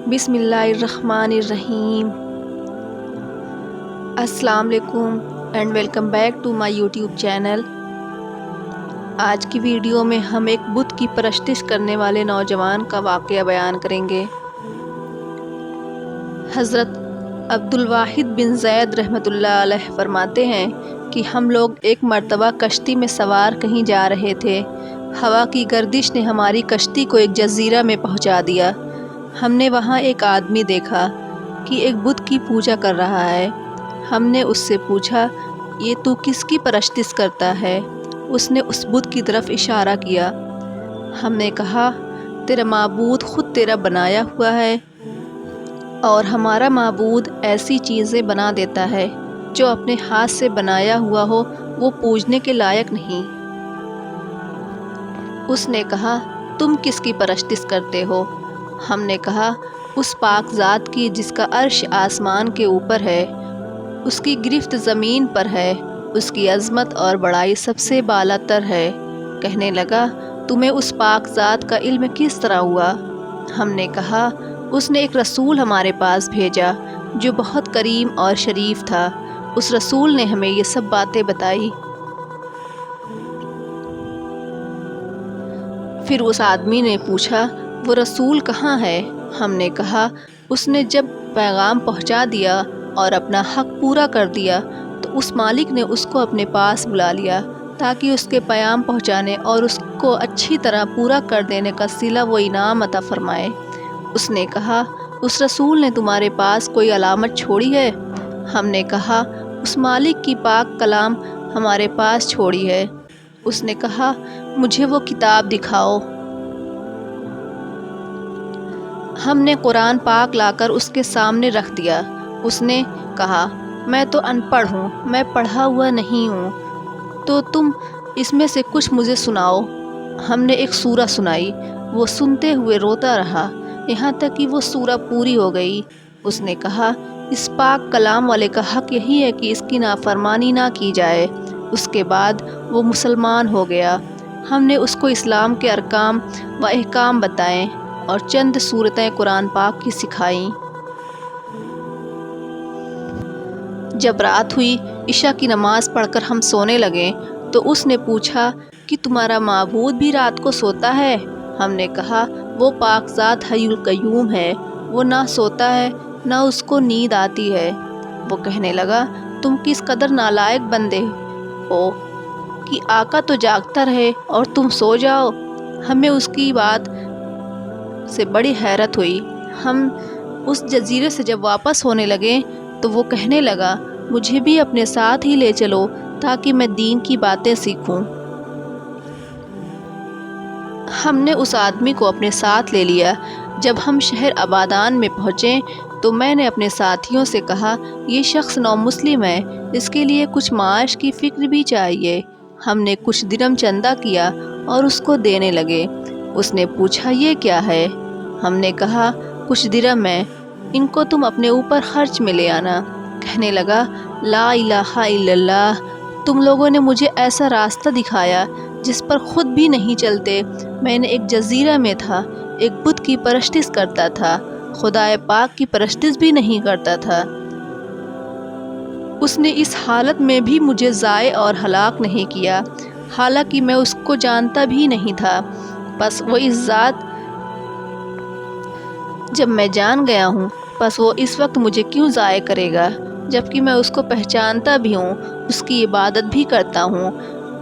बिस्मिल्लाहिर्रहमानिर्रहीम। अस्सलाम वालेकुम and welcome back to my YouTube channel. आज की वीडियो में हम एक बुत की परस्तिश करने वाले नौजवान का वाक़या बयान करेंगे। हज़रत अब्दुल वाहिद बिन ज़ैद रहमतुल्लाह अलैह फरमाते हैं कि हम लोग एक मर्तबा कश्ती में सवार कहीं जा रहे थे। हवा की गर्दिश ने हमारी कश्ती को एक जज़ीरा में पहुंचा दिया। हमने वहाँ एक आदमी देखा कि एक बुत की पूजा कर रहा है। हमने उससे पूछा, ये तू किसकी परस्तिश करता है? उसने उस बुत की तरफ इशारा किया। हमने कहा, तेरा माबूद ख़ुद तेरा बनाया हुआ है और हमारा माबूद ऐसी चीज़ें बना देता है जो अपने हाथ से बनाया हुआ हो वो पूजने के लायक नहीं। उसने कहा, तुम किसकी परस्तिश करते हो? हमने कहा, उस पाक ज़ात की जिसका अर्श आसमान के ऊपर है, उसकी गिरफ्त ज़मीन पर है, उसकी अज़मत और बड़ाई सबसे बालातर है। कहने लगा, तुम्हें उस पाक ज़ात का इल्म किस तरह हुआ? हमने कहा, उसने एक रसूल हमारे पास भेजा जो बहुत करीम और शरीफ था। उस रसूल ने हमें ये सब बातें बताई। फिर उस आदमी ने पूछा, वो रसूल कहाँ है? हमने कहा, उसने जब पैगाम पहुँचा दिया और अपना हक़ पूरा कर दिया तो उस मालिक ने उसको अपने पास बुला लिया ताकि उसके पैगाम पहुँचाने और उसको अच्छी तरह पूरा कर देने का सिला वो इनाम अता फ़रमाए। उसने कहा, उस रसूल ने तुम्हारे पास कोई अलामत छोड़ी है? हमने कहा, उस मालिक की पाक कलाम हमारे पास छोड़ी है। उसने कहा, मुझे वो किताब दिखाओ। हमने कुरान पाक लाकर उसके सामने रख दिया। उसने कहा, मैं तो अनपढ़ हूँ, मैं पढ़ा हुआ नहीं हूँ, तो तुम इसमें से कुछ मुझे सुनाओ। हमने एक सूरा सुनाई। वो सुनते हुए रोता रहा यहाँ तक कि वो सूरा पूरी हो गई। उसने कहा, इस पाक कलाम वाले का हक़ यही है कि इसकी नाफरमानी ना की जाए। उसके बाद वो मुसलमान हो गया। हमने उसको इस्लाम के अरकाम व अहकाम बताएं और चंद सूरतें कुरान पाक की सिखाईं। जब रात हुई, इशा की नमाज़ पढ़कर हम सोने लगे तो उसने पूछा कि तुम्हारा माबूद भी रात को सोता है? हमने कहा, वो पाक ज़ात हय्युल क़य्यूम है, वो ना सोता है ना उसको नींद आती है। वो कहने लगा, तुम किस कदर नालायक बंदे हो कि आका तो जागता रहे और तुम सो जाओ। हमें उसकी बात से बड़ी हैरत हुई। हम उस जजीरे से जब वापस होने लगे तो वो कहने लगा, मुझे भी अपने साथ ही ले चलो ताकि मैं दीन की बातें सीखूं। हमने उस आदमी को अपने साथ ले लिया। जब हम शहर अबादान में पहुँचे तो मैंने अपने साथियों से कहा, ये शख्स नौ मुस्लिम है, इसके लिए कुछ माश की फ़िक्र भी चाहिए। हमने कुछ दिरहम चंदा किया और उसको देने लगे। उसने पूछा, ये क्या है? हमने कहा, कुछ दिरहम है, इनको तुम अपने ऊपर खर्च में ले आना। कहने लगा, ला इलाहा इल्लल्लाह, तुम लोगों ने मुझे ऐसा रास्ता दिखाया जिस पर खुद भी नहीं चलते। मैंने एक जजीरा में था, एक बुत की परस्तिश करता था, खुदाए पाक की परस्तिश भी नहीं करता था। उसने इस हालत में भी मुझे ज़ाये और हलाक नहीं किया, हालांकि मैं उसको जानता भी नहीं था। बस वो इस ज़ात जब मैं जान गया हूँ, बस वो इस वक्त मुझे क्यों ज़ाये करेगा, जबकि मैं उसको पहचानता भी हूँ, उसकी इबादत भी करता हूँ।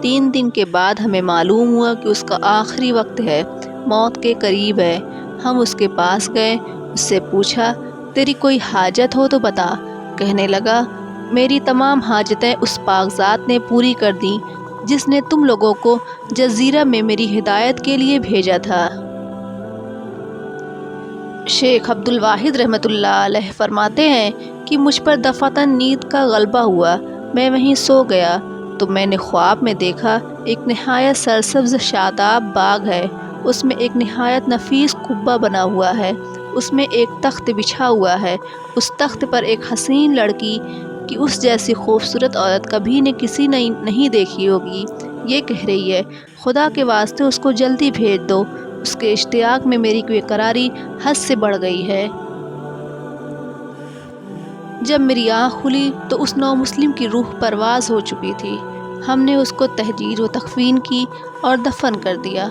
3 दिन के बाद हमें मालूम हुआ कि उसका आखिरी वक्त है, मौत के करीब है। हम उसके पास गए, उससे पूछा, तेरी कोई हाजत हो तो बता। कहने लगा, मेरी तमाम हाजतें उस पाक ज़ात ने पूरी कर दी जिसने तुम लोगों को जज़ीरा में मेरी हिदायत के लिए भेजा था। शेख अब्दुल वाहिद रहमतुल्लाह अलैह फरमाते हैं कि मुझ पर दफ़ातन नींद का गलबा हुआ। मैं वहीं सो गया तो मैंने ख्वाब में देखा, एक नहायत सरसब्ज़ शादाब बाग है। उसमें एक नहायत नफीस कुब्बा बना हुआ है। उसमें एक तख्त बिछा हुआ है। उस तख्त पर एक हसीन लड़की कि उस जैसी खूबसूरत औरत कभी ने किसी ने नहीं देखी होगी। ये कह रही है, खुदा के वास्ते उसको जल्दी भेज दो, उसके इश्तियाक में मेरी बेकरारी हद से बढ़ गई है। جب میری آنکھ کھلی تو اس نو مسلم کی روح پرواز ہو چکی تھی۔ ہم نے اس کو تہجیر و تکفین کی اور دفن کر دیا۔